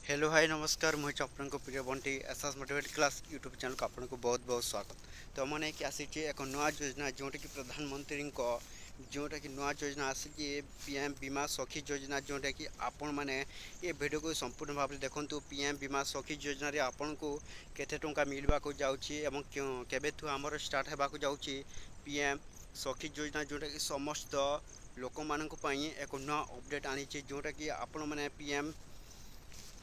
Hello hi नमस्कार मुझे आपन को प्रिय Bunty SS motivate class YouTube channel को आपन को बहुत बहुत स्वागत। तो मैंने कि आसी एक नुआ योजना जोटा कि प्रधानमंत्री जोटा कि नुआ योजना आसी पीएम बीमा सखी योजना जोटा कि आपण मैंने ये वीडियो को संपूर्ण भाव में देखु। पीएम बीमा सखी योजना रे आपण को केते टंका मिलवा को जाउची एवं केबेठु हमर स्टार्ट हेबा को जाउची पीएम सखी योजना जोटा कि समस्त लोक मानक पई एक नुआ अपडेट आनी जोटा कि आपण मैंने पीएम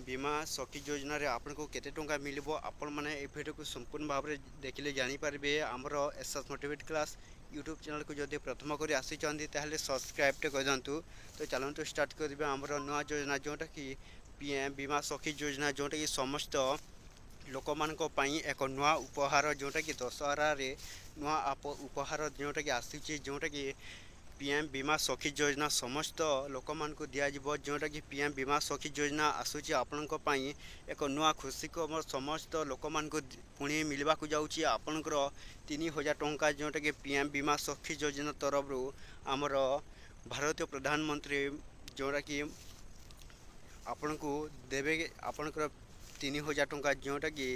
बीमा सखी योजना रे आपन को केते टंका मिलबो आपण माने ए वीडियो को संपूर्ण भाव में देखिले जानि पारबे। हमर SS motivate class YouTube channel को जदि प्रथम करी आसी चंदी ताहले सब्सक्राइब टे कर दंतु। तो चलंतु स्टार्ट करबे हमर नवा योजना जोटा कि पीएम बीमा सखी योजना जोटा कि समस्त लोक मानक पई एक नुआ उपहार जोटा कि दशहरा रे नुआ उपहार जोटा कि आसी जोटा कि पीएम बीमा सखी योजना समस्त लोक मान को दिज्व जोटा कि पीएम बीमा सखी योजना आसूची आपण एक नुआ खुशी खबर समस्त लोक मान को पुणी मिलवा को जाऊँगी आपणकर 3000 टंका जोटा कि पीएम बीमा सखी योजना तरफ आमर भारतीय प्रधानमंत्री जोटा कि आपण को देवे आपणकर 3000 टंका जोटा कि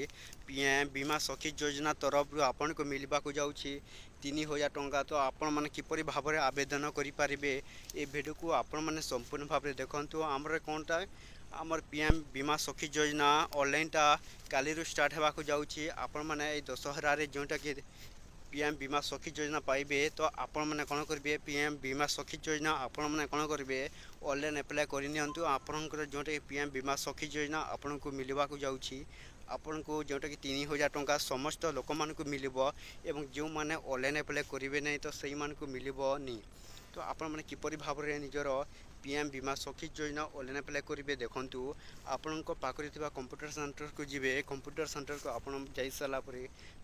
पीएम बीमा सखी योजना तरफ आपण को मिलवा को जाऊँगी 3000 टंका। तो आपण मैंने किपरि भाव में आवेदन करें ये वीडियो को आपण मैंने संपूर्ण भाव में देखु। आमर कौनटा आमर पीएम बीमा सखी योजना ऑनलाइन टा काली स्टार्ट होगा जाऊँगी आपण मैंने दशहरा जोटा कि पीएम बीमा सखी योजना पाइबे। तो आपण मैंने कौन करेंगे पीएम बीमा सखी योजना आपण मैंने कौन करेंगे ऑनलाइन अप्लाई करनी आपणकर जोटा पीएम बीमा सखी योजना आपण को मिलवा को जाऊँगी आपण को जोटा कि 3000 टंका समस्त लोक मान को मिलबो एवं जो माने ऑनलाइन अप्लाई करेंगे नहीं तो सही मान को मिलबनी। तो आपण मैंने किपरि भाव में निजर पीएम बीमा सखी योजना ऑनलाइन अप्लाई करेंगे देखु। आपण पाखरे कंप्यूटर सेंटर को जीवे कंप्यूटर सेंटर को आपण जाई सारा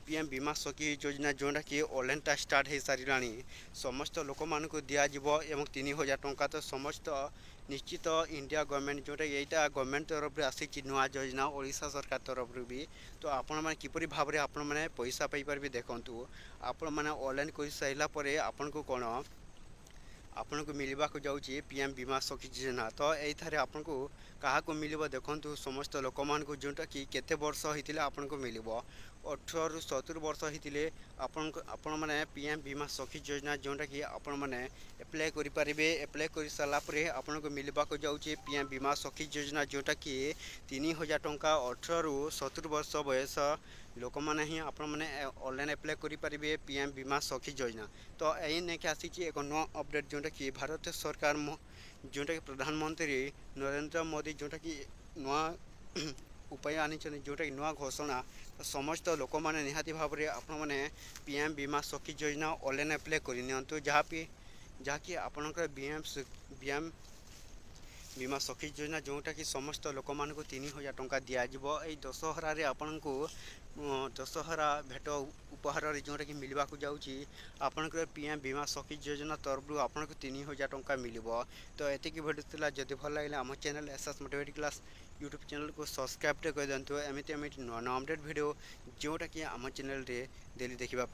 पीएम बीमा सखी योजना जोटा कि ऑनलाइन टा स्टार्ट हो सारी समस्त लोक मान को दिज्व एवं 3000 टंका। तो समस्त निश्चित इंडिया गवर्नमेंट जोटा यहाँ गवर्नमेंट तरफ आसी नुआ योजना ओडिशा सरकार तरफ भी। तो आपण मैंने किपरि भाव में आपण मैंने पैसा पाइपर देखु। आपण मैंने ऑनलाइन कर सारापर आपण को कौन आपन को मिलवा को जाऊँगी पीएम बीमा सखी योजना। तो ये आपन को क्या मिल देखु समस्त लोक मान को जोटा कि केते वर्ष होता आपन को मिल 18 रु 70 वर्ष होते आपण मैंने पीएम बीमा सखी योजना जोटा कि आपण मैंने अप्लाई करेंगे। अप्लाई कर सारापर आपन को मिलवा को जाऊँगी पीएम बीमा सखी योजना जोटा कि 3000 टंका 18 रु 70 वर्ष बयस लोक मैंने ही आपण मैंने ऑनलाइन अप्लाई करेंगे पीएम बीमा सखी योजना। तो यही नहीं आसी एक नुआ अपडेट जोटा कि भारत सरकार जोटा कि प्रधानमंत्री नरेंद्र मोदी जोटा कि नुआ उपाय आनी जोटा कि नुआ घोषणा। तो समस्त लोक मैंने निहाती भाव में आपण मैंने पीएम बीमा सखी योजना ऑनलाइन अप्लाई करनी जहाँकि आपणकर बीएम बीमा सखी योजना जोटा कि समस्त लोक मान को 3000 टंका दिज्व ये दशहरा आपण को दशहरा भेट उपहार जोटा कि मिलवा को जाऊँगी आपणकर पीएम बीमा सखी योजना तरफ आपन को 3000 टंका मिल। तो ये भिडियो जदि भल लगे आम channel SS motivate class YouTube channel को सब्सक्राइब कर दिंतु एमती नुआ नुआ अपडेट वीडियो जोटा कि आम चैनल डेली देखा।